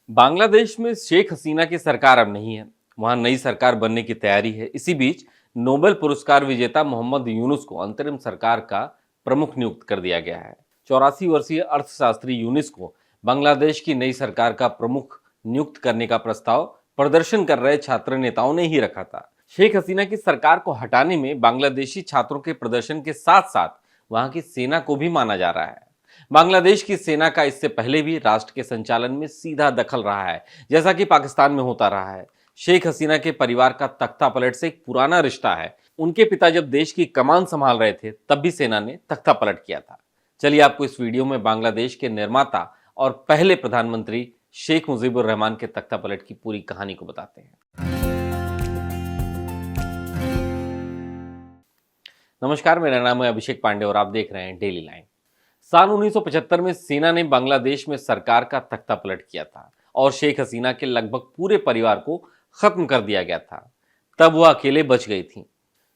बांग्लादेश में शेख हसीना की सरकार अब नहीं है। वहां नई सरकार बनने की तैयारी है। इसी बीच नोबेल पुरस्कार विजेता मोहम्मद यूनुस को अंतरिम सरकार का प्रमुख नियुक्त कर दिया गया है। 84 वर्षीय अर्थशास्त्री यूनुस को बांग्लादेश की नई सरकार का प्रमुख नियुक्त करने का प्रस्ताव प्रदर्शन कर रहे छात्र नेताओं ने ही रखा था। शेख हसीना की सरकार को हटाने में बांग्लादेशी छात्रों के प्रदर्शन के साथ साथ वहां की सेना को भी माना जा रहा है। बांग्लादेश की सेना का इससे पहले भी राष्ट्र के संचालन में सीधा दखल रहा है, जैसा कि पाकिस्तान में होता रहा है। शेख हसीना के परिवार का तख्ता पलट से एक पुराना रिश्ता है। उनके पिता जब देश की कमान संभाल रहे थे तब भी सेना ने तख्ता पलट किया था। चलिए आपको इस वीडियो में बांग्लादेश के निर्माता और पहले प्रधानमंत्री शेख मुजीबुर रहमान के तख्ता पलट की पूरी कहानी को बताते हैं। नमस्कार, मेरा नाम है अभिषेक पांडे और आप देख रहे हैं डेली लाइन। साल 1975 में सेना ने बांग्लादेश में सरकार का तख्ता पलट किया था और शेख हसीना के लगभग पूरे परिवार को खत्म कर दिया गया था। तब वह अकेले बच गई थी।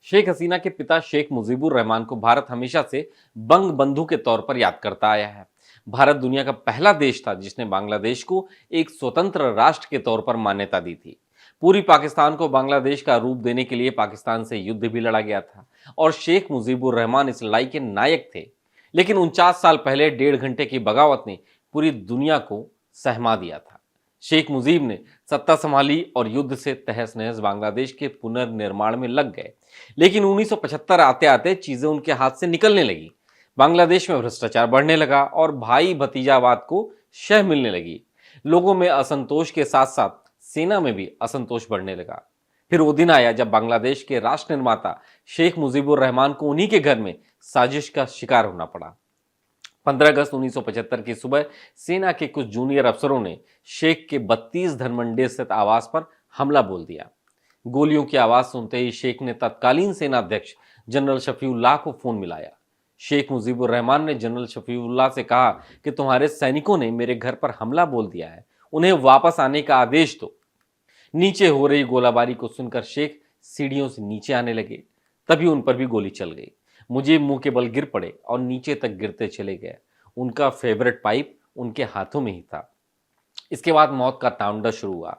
शेख हसीना के पिता शेख मुजीबुर रहमान को भारत हमेशा से बंग बंधु के तौर पर याद करता आया है। भारत दुनिया का पहला देश था जिसने बांग्लादेश को एक स्वतंत्र राष्ट्र के तौर पर मान्यता दी थी। पूरी पाकिस्तान को बांग्लादेश का रूप देने के लिए पाकिस्तान से युद्ध भी लड़ा गया था और शेख मुजीबुर रहमान इस लड़ाई के नायक थे। लेकिन 49 साल पहले 1.5 घंटे की बगावत ने पूरी दुनिया को सहमा दिया था। शेख मुजीब ने सत्ता संभाली और युद्ध से तहस नहस बांग्लादेश के पुनर्निर्माण में लग गए। लेकिन 1975 आते आते चीजें उनके हाथ से निकलने लगी। बांग्लादेश में भ्रष्टाचार बढ़ने लगा और भाई भतीजावाद को शह मिलने लगी। लोगों में असंतोष के साथ साथ सेना में भी असंतोष बढ़ने लगा। फिर वो दिन आया जब बांग्लादेश के राष्ट्र निर्माता शेख मुजीबुर रहमान को उन्हीं के घर में साजिश का शिकार होना पड़ा। 15 अगस्त 1975 की सुबह सेना के कुछ जूनियर अफसरों ने शेख के 32 धनमंडी स्थित आवास पर हमला बोल दिया। गोलियों की आवाज सुनते ही शेख ने तत्कालीन सेना अध्यक्ष जनरल शफीउल्लाह को फोन मिलाया। शेख मुजीबुर रहमान ने जनरल शफीउल्लाह से कहा कि तुम्हारे सैनिकों ने मेरे घर पर हमला बोल दिया है, उन्हें वापस आने का आदेश दो। नीचे हो रही गोलाबारी को सुनकर शेख सीढ़ियों से नीचे आने लगे। तभी उन पर भी गोली चल गई। मुझे मुंह के बल गिर पड़े और नीचे तक गिरते चले गए। उनका फेवरेट पाइप उनके हाथों में ही था। इसके बाद मौत का तांडव शुरू हुआ।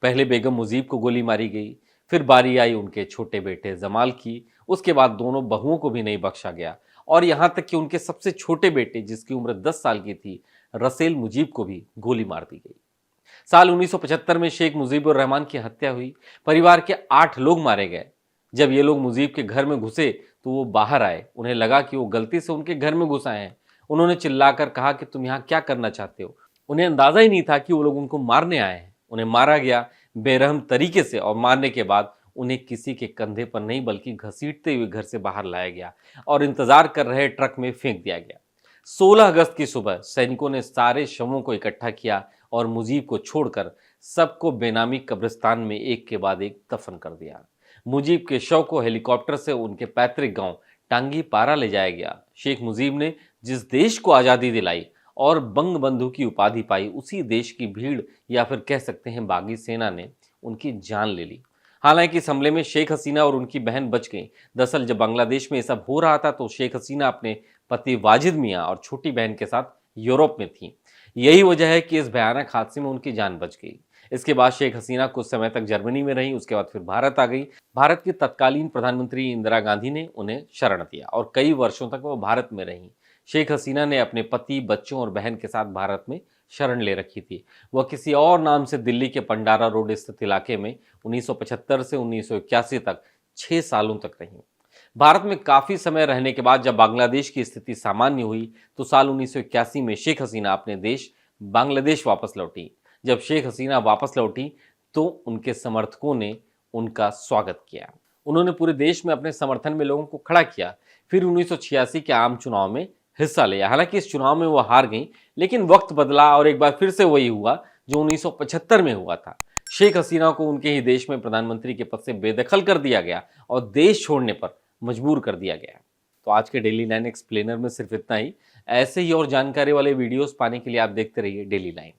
पहले बेगम मुजीब को गोली मारी गई, फिर बारी आई उनके छोटे बेटे जमाल की। उसके बाद दोनों बहुओं को भी नहीं बख्शा गया और यहां तक कि उनके सबसे छोटे बेटे जिसकी उम्र 10 साल की थी, रसेल मुजीब को भी गोली मार दी गई। साल 1975 में शेख मुजीबुर रहमान की हत्या हुई। परिवार के 8 लोग मारे गए। जब ये लोग मुजीब के घर में घुसे तो वो बाहर आए। उन्हें लगा कि वो गलती से उनके घर में घुस आए हैं। उन्होंने चिल्लाकर कहा कि तुम यहाँ क्या करना चाहते हो। उन्हें अंदाजा ही नहीं था कि वो लोग उनको मारने आए हैं। उन्हें मारा गया बेरहम तरीके से और मारने के बाद उन्हें किसी के कंधे पर नहीं बल्कि घसीटते हुए घर से बाहर लाया गया और इंतजार कर रहे ट्रक में फेंक दिया गया। 16 अगस्त की सुबह सैनिकों ने सारे शवों को इकट्ठा किया और मुजीब को छोड़कर सबको बेनामी कब्रिस्तान में एक के बाद एक दफन कर दिया। मुजीब के शव को हेलीकॉप्टर से उनके पैतृक गांव टांगी पारा ले जाया गया। शेख मुजीब ने जिस देश को आज़ादी दिलाई और बंग बंधु की उपाधि पाई, उसी देश की भीड़ या फिर कह सकते हैं बागी सेना ने उनकी जान ले ली। हालांकि इस हमले में शेख हसीना और उनकी बहन बच गई। दरअसल जब बांग्लादेश में ये सब हो रहा था तो शेख हसीना अपने पति वाजिद मियाँ और छोटी बहन के साथ यूरोप में थी। यही वजह है कि इस भयानक हादसे में उनकी जान बच गई। इसके बाद शेख हसीना कुछ समय तक जर्मनी में रही। उसके बाद फिर भारत आ गई। भारत की तत्कालीन प्रधानमंत्री इंदिरा गांधी ने उन्हें शरण दिया और कई वर्षों तक वो भारत में रही। शेख हसीना ने अपने पति, बच्चों और बहन के साथ भारत में शरण ले रखी थी। वह किसी और नाम से दिल्ली के पंडारा रोड स्थित इलाके में 1975 से 1981 तक 6 सालों तक रही। भारत में काफी समय रहने के बाद जब बांग्लादेश की स्थिति सामान्य हुई तो साल 1981 में शेख हसीना अपने देश बांग्लादेश वापस लौटी। जब शेख हसीना वापस लौटी तो उनके समर्थकों ने उनका स्वागत किया। उन्होंने पूरे देश में अपने समर्थन में लोगों को खड़ा किया। फिर 1986 के आम चुनाव में हिस्सा लिया। हालांकि इस चुनाव में वो हार गई, लेकिन वक्त बदला और एक बार फिर से वही हुआ जो 1975 में हुआ था। शेख हसीना को उनके ही देश में प्रधानमंत्री के पद से बेदखल कर दिया गया और देश छोड़ने पर मजबूर कर दिया गया। तो आज के डेली लाइन एक्सप्लेनर में सिर्फ इतना ही। ऐसे ही और जानकारी वाले वीडियोस पाने के लिए आप देखते रहिए डेली लाइन।